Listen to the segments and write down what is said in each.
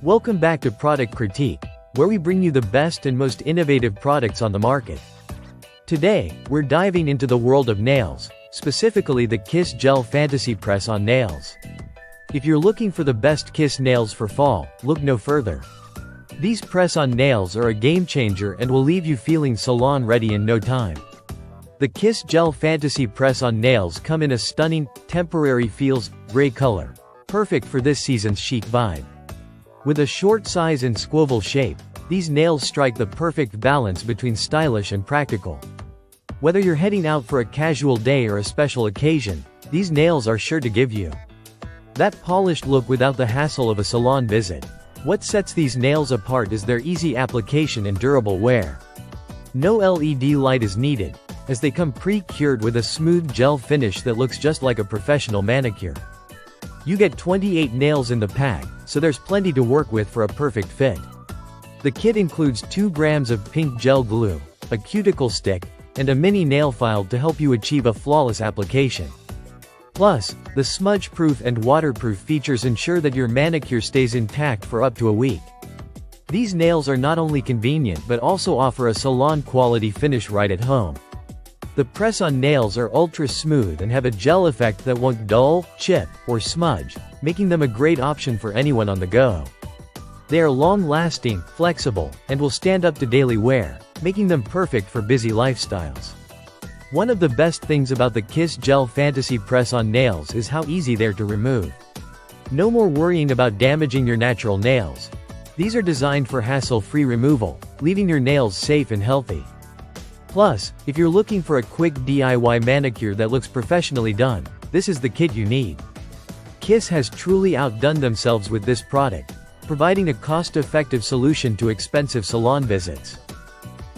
Welcome back to Product Critique, where we bring you the best and most innovative products on the market. Today, we're diving into the world of nails, specifically the Kiss Gel Fantasy Press-On Nails. If you're looking for the best Kiss nails for fall, look no further. These press-on nails are a game-changer and will leave you feeling salon-ready in no time. The Kiss Gel Fantasy Press-On Nails come in a stunning, temporary feels, gray color, perfect for this season's chic vibe. With a short size and squoval shape, these nails strike the perfect balance between stylish and practical. Whether you're heading out for a casual day or a special occasion, these nails are sure to give you that polished look without the hassle of a salon visit. What sets these nails apart is their easy application and durable wear. No LED light is needed, as they come pre-cured with a smooth gel finish that looks just like a professional manicure. You get 28 nails in the pack, so there's plenty to work with for a perfect fit. The kit includes 2 grams of pink gel glue, a cuticle stick, and a mini nail file to help you achieve a flawless application. Plus, the smudge-proof and waterproof features ensure that your manicure stays intact for up to a week. These nails are not only convenient but also offer a salon-quality finish right at home. The press-on nails are ultra-smooth and have a gel effect that won't dull, chip, or smudge, making them a great option for anyone on the go. They are long-lasting, flexible, and will stand up to daily wear, making them perfect for busy lifestyles. One of the best things about the Kiss Gel Fantasy Press-On Nails is how easy they're to remove. No more worrying about damaging your natural nails. These are designed for hassle-free removal, leaving your nails safe and healthy. Plus, if you're looking for a quick DIY manicure that looks professionally done, this is the kit you need. Kiss has truly outdone themselves with this product, providing a cost-effective solution to expensive salon visits.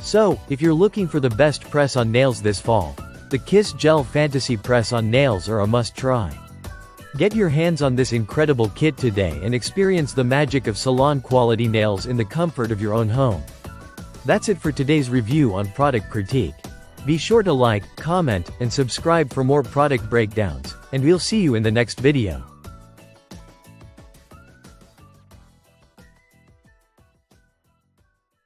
So, if you're looking for the best press-on nails this fall, the Kiss Gel Fantasy Press-On Nails are a must-try. Get your hands on this incredible kit today and experience the magic of salon-quality nails in the comfort of your own home. That's it for today's review on Product Critique. Be sure to like, comment, and subscribe for more product breakdowns, and we'll see you in the next video.